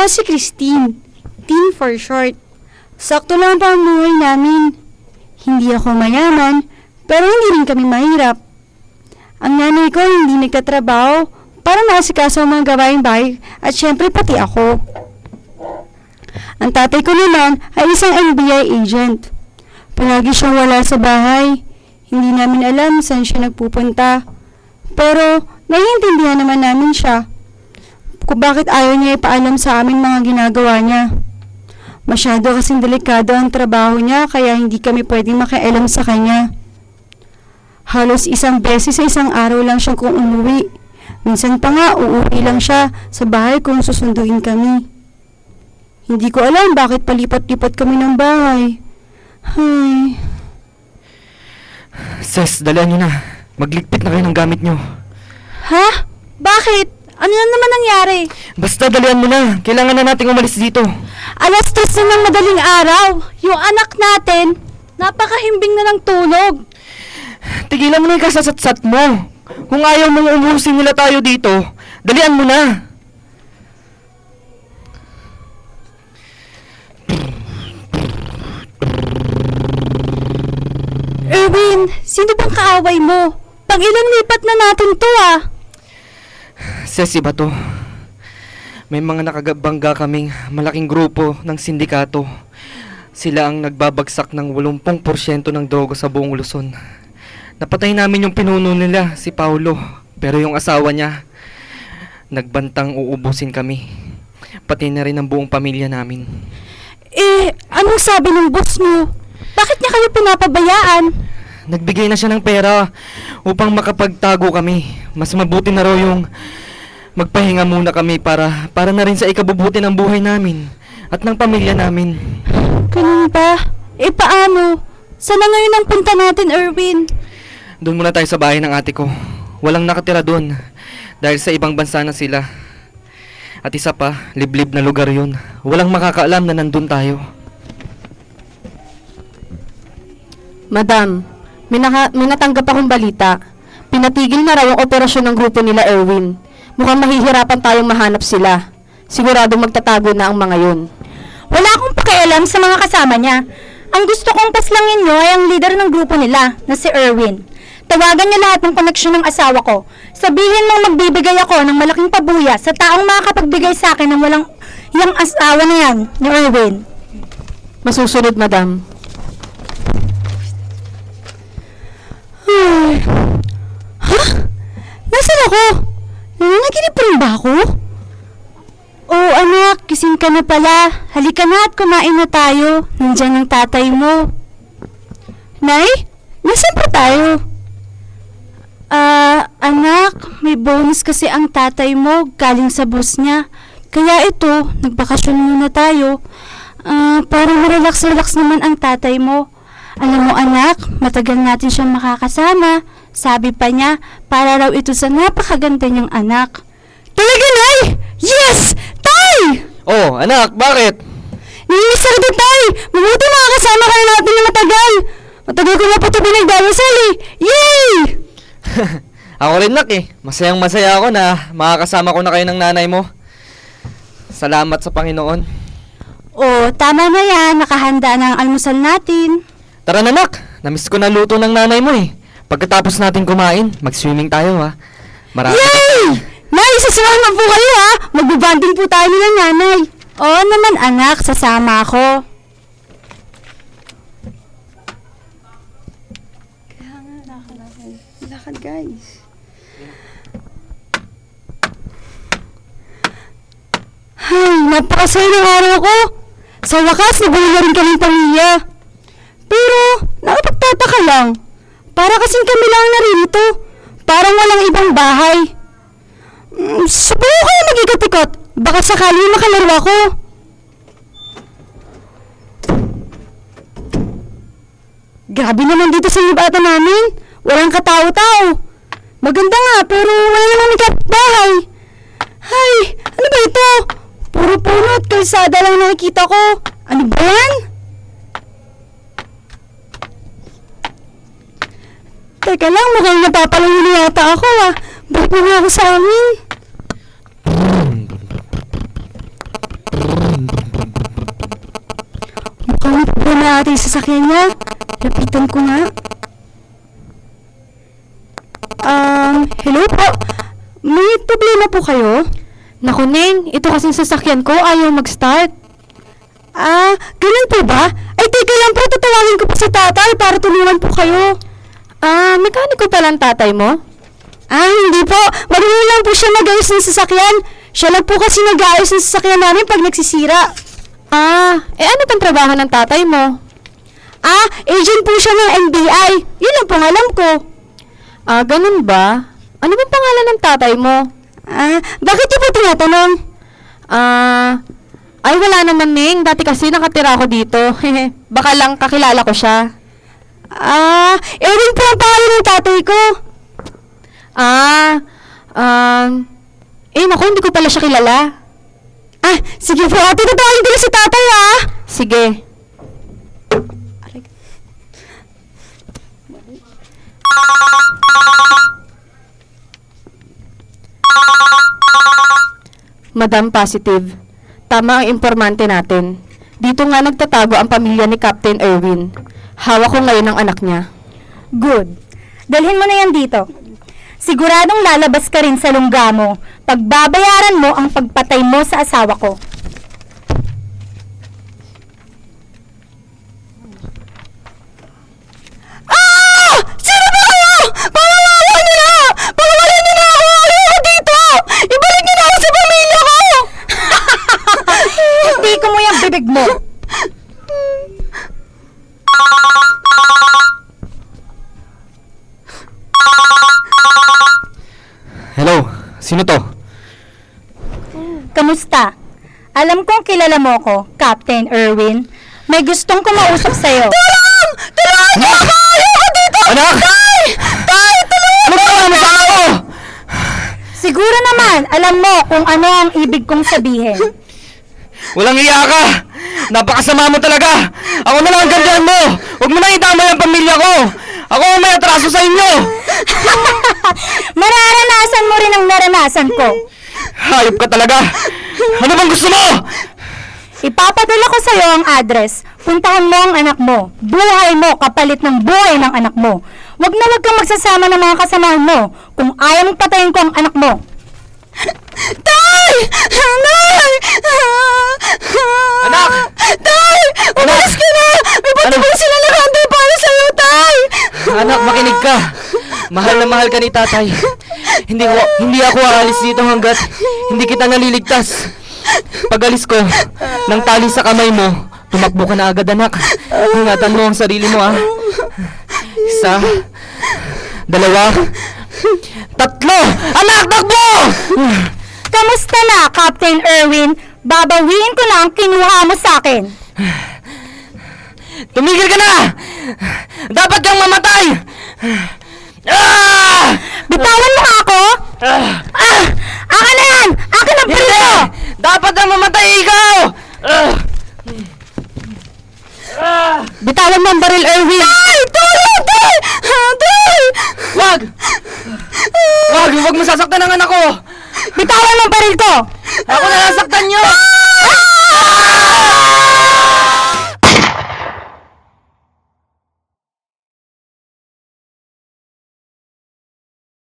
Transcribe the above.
Ako si Christine. Teen for short. Sakto lang pa ang buhay namin. Hindi ako mayaman, pero hindi rin kami mahirap. Ang nanay ko hindi nagtatrabaho para maasikaso ang mga gawaing bahay at syempre pati ako. Ang tatay ko naman ay isang NBI agent. Palagi siyang wala sa bahay. Hindi namin alam saan siya nagpupunta. Pero naiintindihan naman namin siya kung bakit ayaw niya ipaalam sa amin mga ginagawa niya. Masyado kasing delikado ang trabaho niya kaya hindi kami pwedeng makialam sa kanya. Halos isang beses sa isang araw lang siyang kung umuwi. Minsan pa nga uuwi lang siya sa bahay kung susunduin kami. Hindi ko alam bakit palipat-lipat kami ng bahay. Hay. Ses, dalian nyo na. Magligpit na kayo ng gamit nyo. Ha? Bakit? Ano na naman nangyari? Basta dalian mo na. Kailangan na nating umalis dito. 3:00 na ng madaling araw. Yung anak natin, napakahimbing na ng tulog. Tigilan mo na yung kasasatsat mo. Kung ayaw mong umusin nila tayo dito, dalian mo na. Erwin, sino bang kaaway mo? Pag ilang lipat na natin to Ses, iba to. May mga nakagabangga kaming malaking grupo ng sindikato. Sila ang nagbabagsak ng 80% ng droga sa buong Luzon. Napatay namin yung pinuno nila, si Paulo. Pero yung asawa niya, nagbantang uubusin kami. Pati na rin ang buong pamilya namin. Anong sabi ng boss mo? Bakit niya kayo pinapabayaan? Nagbigay na siya ng pera upang makapagtago kami. Mas mabuti na raw yung magpahinga muna kami para na rin sa ikabubuti ng buhay namin at ng pamilya namin. Ganun ba? Paano? Saan na ngayon ang punta natin, Erwin? Doon muna tayo sa bahay ng ate ko. Walang nakatira doon dahil sa ibang bansa na sila. At isa pa, liblib na lugar yun. Walang makakaalam na nandun tayo. Madam, may natanggap akong balita. Pinatigil na raw ang operasyon ng grupo nila Erwin. Mukhang mahihirapan tayong mahanap sila. Siguradong magtatago na ang mga yun. Wala akong pakialam sa mga kasama niya. Ang gusto kong paslangin niyo ay ang leader ng grupo nila, na si Erwin. Tawagan niya lahat ng koneksyon ng asawa ko. Sabihin mong magbibigay ako ng malaking pabuya sa taong makakapagbigay sa akin ng walang yung asawa na yan, ni Erwin. Masusunod, madam. Ha? Nasaan ako? Nananaginip rin ba ako? Oh anak, gising ka na pala. Halika na at kumain na tayo. Nandiyan ang tatay mo. Nay, nasaan pa tayo? Anak, may bonus kasi ang tatay mo galing sa boss niya. Kaya ito, nagbakasyon muna tayo. Para marelax-relax naman ang tatay mo. Alam mo anak, matagal natin siyang makakasama. Sabi pa niya, para raw ito sa napakaganda niyang anak. Talaga, Nay? Yes! Tay! Oh, anak, bakit? Nainis ako din, Tay! Mabuti makakasama ka na natin na matagal! Matagal ko na po ito pinagdarasal eh! Yay! Ako rin, nak eh. Masayang masaya ako na makakasama ko na kayo ng nanay mo. Salamat sa Panginoon. Oh, tama na yan. Nakahanda na ang almusal natin. Tara na, nak. Namiss ko na luto ng nanay mo eh. Pagkatapos natin kumain, mag-swimming tayo ha. Marami. Yay! Nay, sasama po kayo ha! Magbabanding po tayo nila nanay. Oo naman anak, sasama ako. Kaya nga, lakad guys. Ay, napakasaya ng araw ko. Sa wakas, nabuhay na rin kaming pamilya. Pero, nakapagtataka lang. Para kasing kami lang narito. Parang walang ibang bahay. Subukan kayo mag-ikot-ikot. Baka sakali makalaro ako. Grabe naman dito sa libatan namin. Walang katao-tao. Maganda nga, pero wala namang bahay. Hay, ano ba ito? Puro puno at kalsada lang nakikita ko. Ano ba yan? Teka lang, mukhang napapalangon na yata ako ah. Balik na nga ako sa amin. Mukhang may problema ata yung sasakyan niya. Lapitan ko nga. Hello po? May problema po kayo? Naku, Neng, ito kasing sasakyan ko ayaw mag-start. Ganun po ba? Ay, teka lang po, tatawagin ko po si tatay para tulungan po kayo. Mekaniko pala ang tatay mo? Hindi po. Marunong lang po siya mag-ayos ng sasakyan. Siya lang po kasi nag-aayos ng sasakyan namin pag nagsisira. Ano pang trabaho ng tatay mo? Agent po siya ng NBI. Yun lang po ang alam ko. Ganun ba? Ano bang pangalan ng tatay mo? Bakit niyo po tinatanong? Ay wala naman, Neng. Dati kasi nakatira ako dito. Baka lang kakilala ko siya. Erin po ang pangalan ng tatay ko. Naku, hindi ko pala siya kilala. Sige po, ate, tatawagin ko na si tatay, Sige. Madam Positive, tama ang impormante natin. Dito nga nagtatago ang pamilya ni Captain Erwin. Hawak ko ngayon ang anak niya. Good. Dalhin mo na yan dito. Siguradong lalabas ka rin sa lungga mo. Pagbabayaran mo ang pagpatay mo sa asawa ko. Sino ba kayo? Pangawawa niyo na! Pangawalan niyo na ako! Ayoko dito! Ibalik niyo na ako sa pamilya ko! Hindi ko mo yung bibig mo. Hello, sino to? Kamusta? Alam kong kilala mo ko, Captain Erwin. May gustong kumausap sa'yo. Tulong! Tulungan niyo ako! Ayoko dito! Anak! Tay! Tay! Tulungan Ano ba ang asawa ko? Siguro naman, alam mo kung ano ang ibig kong sabihin. Walang iya ka! Napakasama mo talaga! Ako na lang ang gandahan mo! Huwag mo nang itamay ang pamilya ko! Ako ang may atraso sa inyo! Mararanasan mo rin ang naranasan ko. Hayop ka talaga! Ano bang gusto mo? Ipapadala ko sa'yo ang address. Puntahan mo ang anak mo. Buhay mo kapalit ng buhay ng anak mo. Huwag na huwag kang magsasama ng mga kasamahan mo kung ayaw mong patayin ko ang anak mo. Tay! Nay! Anak! Tay! Umalis ka na! May patubong sila nakantay para sa'yo, Tay! Anak, makinig ka! Mahal na mahal ka ni tatay. Hindi ako aalis dito hanggat hindi kita naliligtas. Pag-alis ko, ng tali sa kamay mo, tumakbo ka na agad, anak. Ingatan mo ang sarili mo, ha? 1, 2, 3. Anak, takbo! Kamusta na, Captain Erwin? Babawiin ko na ang kinuha mo sa akin. Tumigil ka na! Dapat kang mamatay! Bitawan mo nga ako? Akin na yan! Akin ang baril ko! Dapat ang mamatay ikaw! Bitawan mo ang baril, Erwin! Tay! Tulong! Tay! Tay! Wag! Wag mo sasaktan ang anak ko! Bitawan mo ang baril ko! Ako na nasaktan niyo!